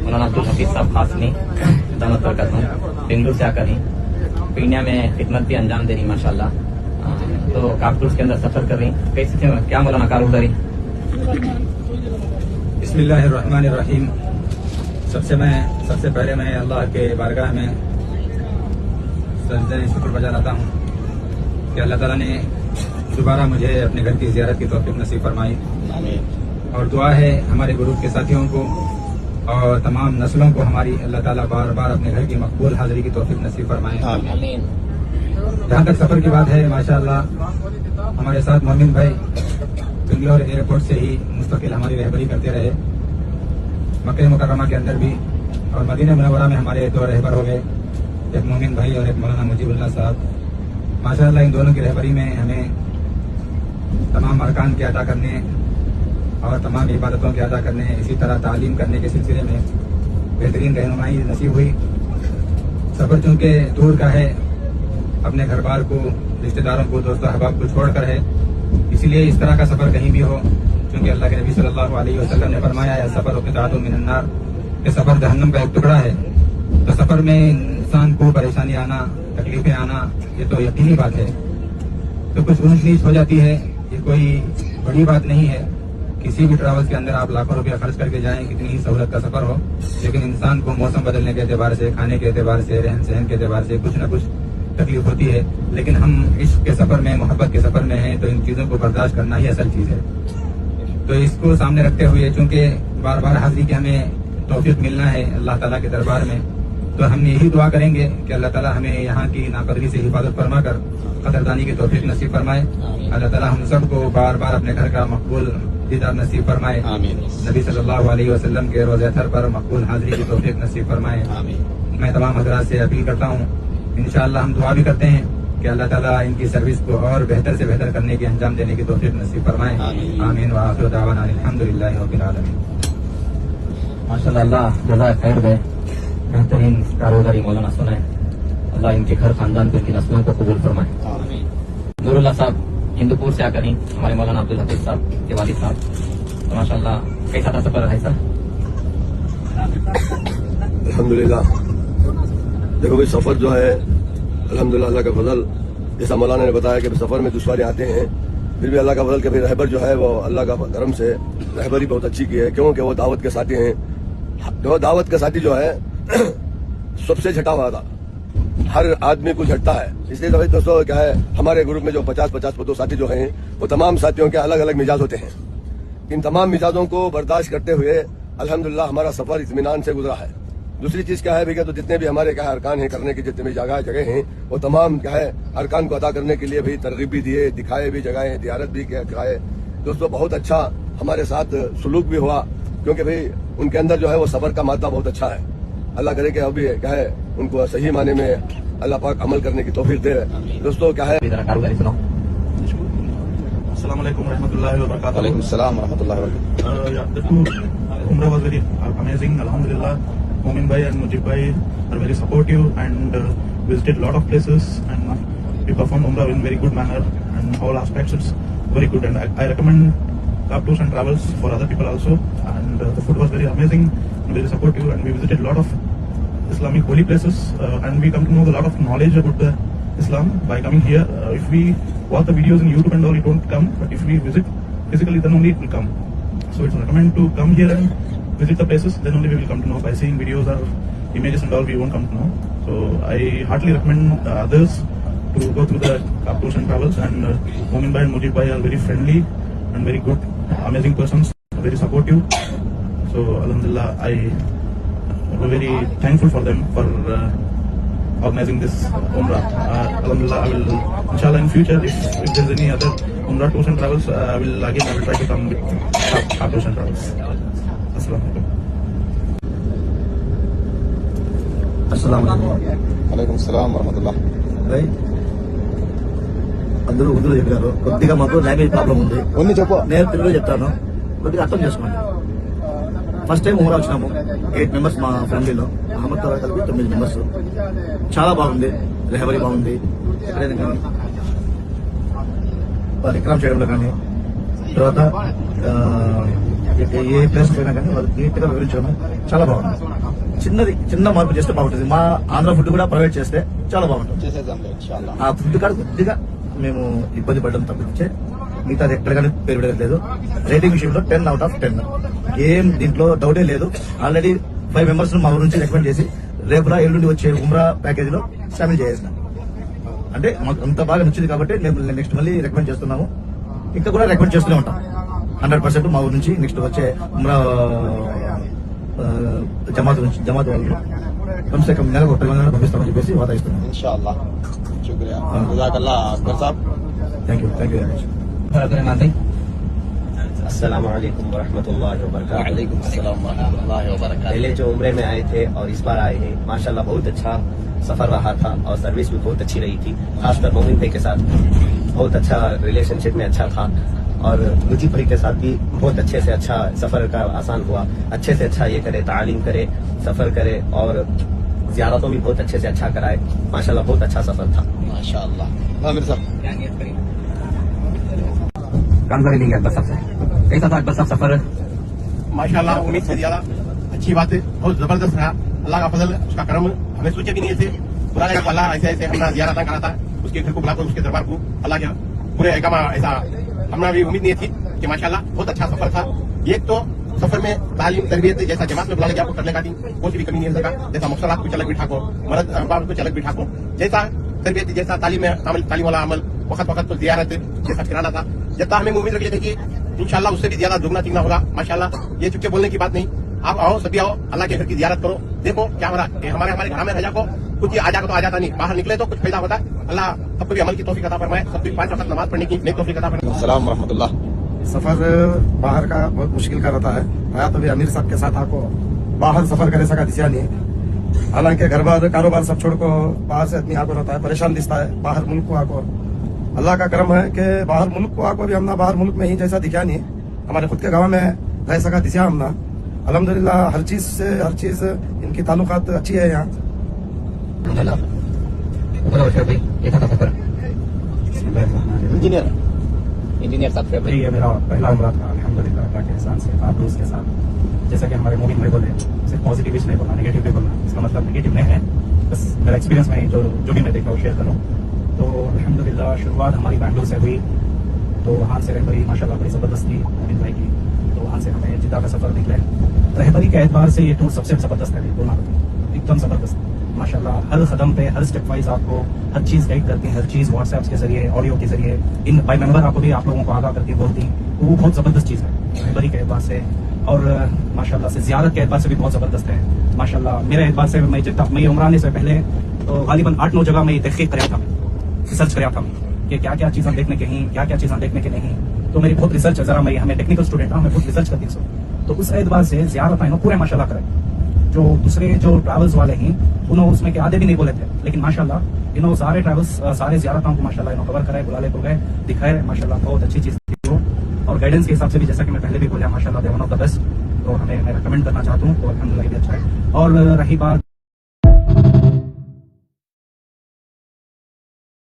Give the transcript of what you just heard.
मौलाना अब्दुल हफीज साहब खासनी दामत बरकत हूँ, बेंगलुरु से आकर ही पीनिया में खिदमत भी अंजाम दे रही माशाल्लाह। तो काकटूस के अंदर सफर कर रही, कैसे थे क्या मौलाना कारगुजारी? बिस्मिल्लाहिर्रहमानिर्रहीम। सबसे पहले मैं अल्लाह के बारगाह में सजदे शुक्र बजा लाता हूँ कि अल्लाह ताला ने दोबारा मुझे अपने घर की ज़ियारत की तौफीक नसीब फरमाई। और दुआ है हमारे ग्रुप के साथियों को और तमाम नस्लों को हमारी अल्लाह ताला बार बार अपने घर की मकबूल हाज़िरी की तौफीक नसीब फरमाए। जहाँ तक सफ़र की बात है, माशाअल्लाह हमारे साथ मोमिन भाई बेंगलोर एयरपोर्ट से ही मुस्तकिल हमारी रहबरी करते रहे, मक्का मुकर्रमा के अंदर भी, और मदीना मुनव्वरा में हमारे दो रहबर हो गए, एक मोमिन भाई और एक मौलाना मुजीबुल्लाह साहब। माशाअल्लाह इन दोनों की रहबरी में हमें तमाम अरकान के अदा करने और तमाम इबादतों के अदा करने, इसी तरह तालीम करने के सिलसिले में बेहतरीन रहनुमाई नसीब हुई। सफ़र चूँकि दूर का है, अपने घर बार को, रिश्तेदारों को, दोस्तों अहबाब को छोड़कर है, इसीलिए इस तरह का सफ़र कहीं भी हो, क्योंकि अल्लाह के नबी सल्लल्लाहु अलैहि वसल्लम ने फरमाया है सफ़र क़िताअतुम मिनन नार, कि सफ़र जहन्नम का एक टुकड़ा है। तो सफ़र में इंसान को परेशानी आना, तकलीफें आना, ये तो यकीनी बात है। तो कुछ ऊंच नीच हो जाती है, ये कोई बड़ी बात नहीं है। किसी भी ट्रैवल्स के अंदर आप लाखों रुपया खर्च करके जाएं, कितनी ही सहूलत का सफ़र हो, लेकिन इंसान को मौसम बदलने के एतबार से, खाने के एतबार से, रहन सहन के एतबार से कुछ न कुछ तकलीफ होती है। लेकिन हम इश्क के सफ़र में, मोहब्बत के सफ़र में हैं, तो इन चीज़ों को बर्दाश्त करना ही असल चीज़ है। तो इसको सामने रखते हुए, चूँकि बार बार हाज़िरी की हमें तौफीक मिलना है अल्लाह ताला के दरबार में, तो हम यही दुआ करेंगे कि अल्लाह ताला हमें यहाँ की नाकदरी से हिफाजत फरमा कर कदरदानी की तौफीक नसीब फरमाए। अल्लाह ताला हम सबको बार बार अपने घर का मकबूल दीदार नसीब फरमाए। नबी सल्लल्लाहु अलैहि वसल्लम के रोज़े अतर पर मकबूल हाज़िरी की तौफीक नसीब फरमाए। मैं तमाम हज़रात से अपील करता हूँ, इंशाअल्लाह हम दुआ भी करते हैं कि अल्लाह ताला इनकी सर्विस को और बेहतर से बेहतर करने की, अंजाम देने की तौफीक नसीब फरमाए। आमीन व आखिरु दावाना अल्हम्दुलिल्लाहि रब्बिल आलमीन। माशाल्लाह, अल्लाह जज़ाए खैर दे, बेहतरीन कारगुजारी मौलाना सुनाए, अल्लाह इनके घर खानदान को, इनकी नस्लों को कबूल फरमाए। नूरुल्लाह साहब हिंदुपुर से आकर ही हमारे मौलाना अब्दुल हफीज साहब के वालिद साहब। तो माशाल्लाह कैसा था सफर है सर? अल्हम्दुलिल्लाह। देखो भाई, सफर जो है अल्हम्दुलिल्लाह अल्लाह का फजल, जैसा मौलाना ने बताया कि सफर में दुश्वारी आते हैं, फिर भी अल्लाह का फजल के फिर रहबर जो है वो अल्लाह का करम से रहबरी बहुत अच्छी की है, क्योंकि वो दावत के साथी हैं। जो दावत के साथी जो है सबसे झटा हुआ था, हर आदमी को झटता है। इसलिए तो भाई दोस्तों क्या है, हमारे ग्रुप में जो 50-50 दो साथी जो हैं, वो तमाम साथियों के अलग अलग मिजाज होते हैं। इन तमाम मिजाजों को बर्दाश्त करते हुए अल्हम्दुलिल्लाह हमारा सफर इत्मीनान से गुजरा है। दूसरी चीज क्या है भैया, तो जितने भी हमारे क्या है अरकान हैं करने की, जितने भी जगह हैं, वो तमाम क्या है अरकान को अदा करने के लिए भी तरगीब भी दिए, दिखाए भी जगहें, ज़ियारत भी कराए। दोस्तों बहुत अच्छा हमारे साथ सुलूक भी हुआ, क्योंकि भाई उनके अंदर जो है वो सबर का मादा बहुत अच्छा है। अल्लाह करे कि अभी क्या है उनको सही माने में अल्लाह पाक अमल करने की तौफीक दे। दोस्तों क्या है, अस्सलाम वालेकुम रहमतुल्लाहि व बरकातहू। वालेकुम अस्सलाम व रहमतुल्लाहि व बरकातहू। The Umrah was very amazing, alhamdulillah. Momin bhai and Mujib bhai are very supportive and visited a lot of places, and we performed Umrah in very good manner, and all aspects it's very good. And I recommend Kaaptoos and Travels for other people also. And the food was very amazing, very supportive, and we visited a lot of Islamic holy places, and we come to know a lot of knowledge about the Islam by coming here. If we watch the videos in YouTube and all, it won't come, but if we visit physically, then only it will come. So it's recommended to come here and visit the places, then only we will come to know. By seeing videos or images and all, we won't come to know. So I heartily recommend others to go through the Kaaptoos and Travels, and Momin bhai and Mujib bhai are very friendly and very good, amazing persons, very supportive. So alhamdulillah, I am very thankful for them for organizing this Umrah. Alhamdulillah, I will, inshallah, in future, if there's any other Umrah tours and travels, I will try to come with Kaaptoos and Travels. Assalamu alaikum. अस्सलाम वालेकुम। वालेकुम अस्सलाम व रहमतुल्लाह। भाई అందరూ ఉర్దూలో చెప్పారు, కొద్దిగా మాకు లాంగ్వేజ్ ప్రాబ్లం ఉంది, ఉన్ని చెప్పు, నేను తెలుగులో చెప్తాను, కొద్దిగా అర్థం చేసుకోండి. ఫస్ట్ టైం ఉమరా వచ్చినాము, 8 మెంబర్స్ మా ఫ్యామిలీలో, అహ్మద్ తో కలిపి 9 మెంబర్స్. చాలా బాగుంది, రెహబరీ బాగుంది, ఎక్కడైనా కానీ వాళ్ళు ఎక్రామ్ చేయడంలో కానీ, తర్వాత ఏ ప్లేస్ అయినా కానీ వాళ్ళు నీట్ గా వివరించడం చాలా బాగుంది. చిన్న మార్పు చేస్తే బాగుంటుంది. మా ఆంధ్ర ఫుడ్ కూడా ప్రొవైడ్ చేస్తే చాలా బాగుంటుంది. చేసేద్దాంలే ఇన్షాల్లా. ఆ ఫుడ్ కార్డు కొద్దిగా మేము ఇబ్బంది పడడం తప్పించే మిగతాది ఎక్కడగానే పేరు పెట్టలేదు. రేటింగ్ విషయంలో 10 out of 10. ఏం దీంట్లో డౌటే లేదు. ఆల్రెడీ 5 members మా ఊరు నుంచి రికమెండ్ చేసి రేపులా ఎల్లుండి వచ్చే ఉమ్రా ప్యాకేజ్ లో షామిల్ చేసేసినాం. అంటే మాకు అంత బాగా నచ్చింది కాబట్టి మేము నెక్స్ట్ మళ్ళీ రికమెండ్ చేస్తున్నాము. ఇంకా కూడా రికమెండ్ చేస్తూనే ఉంటాం. 100% మా ఊరు నుంచి నెక్స్ట్ వచ్చే ఉమ్రా జమాత్ వాళ్ళు కమ్సే కమ్ నెలకు 1 పంపిస్తామని చెప్పేసి వాదాయిస్తున్నాం. ఇన్షాల్లా. శుక్రియా. జజాకల్లా అక్బర్ సాబ్. Thank you very much. अस्सलाम वालेकुम वरहमतुल्लाहि वबरकातुहू। वालेकुम अस्सलाम वरहमतुल्लाहि वबरकातुहू। पहले जो उम्रे में आए थे और इस बार आए हैं, माशाल्लाह बहुत अच्छा सफर रहा था और सर्विस भी बहुत अच्छी रही थी। खासकर मोमिन भाई के साथ बहुत अच्छा रिलेशनशिप में अच्छा था और मुजीब भाई के साथ भी बहुत अच्छे से अच्छा सफर का आसान हुआ। अच्छे से अच्छा ये करे, तालीम करे, सफर करे और ज़ियारतों भी बहुत अच्छे से अच्छा कराए। माशाल्लाह बहुत अच्छा सफर था। माशाअल्लाह। आमिर साहब। जानकारी लेंगे अकबर साहब से। कैसा था अकबर साहब सफर? माशाल्लाह उम्मीद से ज्यादा अच्छी बात है, बहुत जबरदस्त रहा। अल्लाह का फजल, उसका करम हमें सोचे भी नहीं थे। बुरा लगा अल्लाह ऐसे ऐसे हमारा जियारत कराता उसके घर को बुलाकर उसके दरबार को अल्लाह के पूरे एकामा ऐसा हमारा भी उम्मीद नहीं थी कि माशाल्लाह बहुत अच्छा सफर था। एक तो सफर में तालीम तरबियत जैसा जमात में बुला के आपको करने का कोई भी कमी नहीं हो सका। जैसा मुफ्सरात कुछ अलग बिठा को, मर्द अहबाब कुछ अलग बिठा को, जैसा तरबियत जैसा तालीम में अमल, तालीम वाला अमल, वक्त वक्त पर जियारत जैसा कराना था, जितना हमें उम्मीद रखी थी कि इंशाल्लाह उससे भी ज्यादा दुगना तिगना होगा। माशाल्लाह ये चुपके बोलने की बात नहीं, आप आओ सभी आओ, अल्लाह के घर की जियारत करो। देखो क्या हो रहा है, हमारे घर में रह जाओ, कुछ आ जाएगा तो आ जाता नहीं, बाहर निकले तो कुछ पैदा होता है। अल्लाह सबको भी अमल की तौफीक अता फरमाए, सबको 5 वक्त नमाज पढ़ने की नेक तौफीक अता फरमाए। अस्सलाम वरहमतुल्लाह। सफर बाहर का बहुत मुश्किल का रहता है। आया तो भी अमीर साहब के साथ आपको बाहर सफर करे सका दिशा नहीं। हालांकि घर बार कारोबार सब छोड़ को बाहर से आदमी आको रहता है, परेशान दिखता है बाहर मुल्क को आको। अल्लाह का करम है कि बाहर मुल्क को आको भी हमना बाहर मुल्क में ही जैसा दिखा नहीं, हमारे खुद के गाँव में रह सका दिशा हमना। अल्हम्दुलिल्लाह हर चीज इनकी ताल्लुकात अच्छी है यहाँ। कैसा था सफर? इंजीनियर साहब से ये मेरा पहला उम्रा था अल्हम्दुलिल्लाह अल्लाह के एहसान से, आप दोस्त के साथ। जैसा कि हमारे मोमिन भाई बोले, सिर्फ पॉजिटिव नहीं बोलना, नेगेटिव नहीं बोलना। इसका मतलब नेगेटिव नहीं है, बस मेरा एक्सपीरियंस में जो भी मैं देखा वो शेयर करूँ। तो अल्हम्दुलिल्लाह शुरुआत हमारी बैंगलोर से हुई, तो वहाँ से रहबरी माशाल्लाह बड़ी ज़बरदस्त थी मोमिन भाई की। तो वहाँ से हमें जिद्दा का सफ़र निकले। रहबरी के एतबार से ये टूर सबसे ज़बरदस्त है, बोलना एकदम ज़बरदस्त माशाल्लाह। हर कदम पे हर स्टेप वाइज आपको हर चीज़ गाइड करती है, हर चीज़ व्हाट्सएप के जरिए, ऑडियो के जरिए, इन बाई मेंबर आपको भी आप लोगों को आगाह करती बोलती, तो वो बहुत ज़बरदस्त चीज़ है रहबरी के एतबार से। और माशाल्लाह से ज़ियारत के एतबार से भी बहुत ज़बरदस्त है माशाल्लाह। मेरे एतबार से मैं ये उम्रा आने से पहले तो गालिबन 8-9 जगह मैं तहक़ीक़ कराया था, रिसर्च कराया था कि क्या क्या चीज़ें देखने के हैं, क्या क्या चीज़ें देखने के नहीं। तो मेरी बहुत रिसर्च है, ज़रा मैं हमें टेक्निकल स्टूडेंट हूँ, मैं बहुत रिसर्च करती हूँ। तो उस एतबार से ज़ियारत है पूरे माशाल्लाह करें। जो दूसरे जो ट्रैवल्स वाले हैं उन्होंने उसमें के आधे भी नहीं बोले थे, लेकिन माशाल्लाह इन्होंने सारे ट्रैवल्स सारे ज़ियारतों को माशाल्लाह इन्होंने कवर कराए, बुलाले को गए, दिखाए माशाल्लाह बहुत अच्छी चीज़ थी वो। और गाइडेंस के हिसाब से भी जैसा कि मैं पहले भी बोला माशाल्लाह दे वन ऑफ द बेस्ट। तो हमें मैं रिकमेंड करना चाहता हूँ, तो अल्हम्दुलिल्लाह भी अच्छा है। और रही बात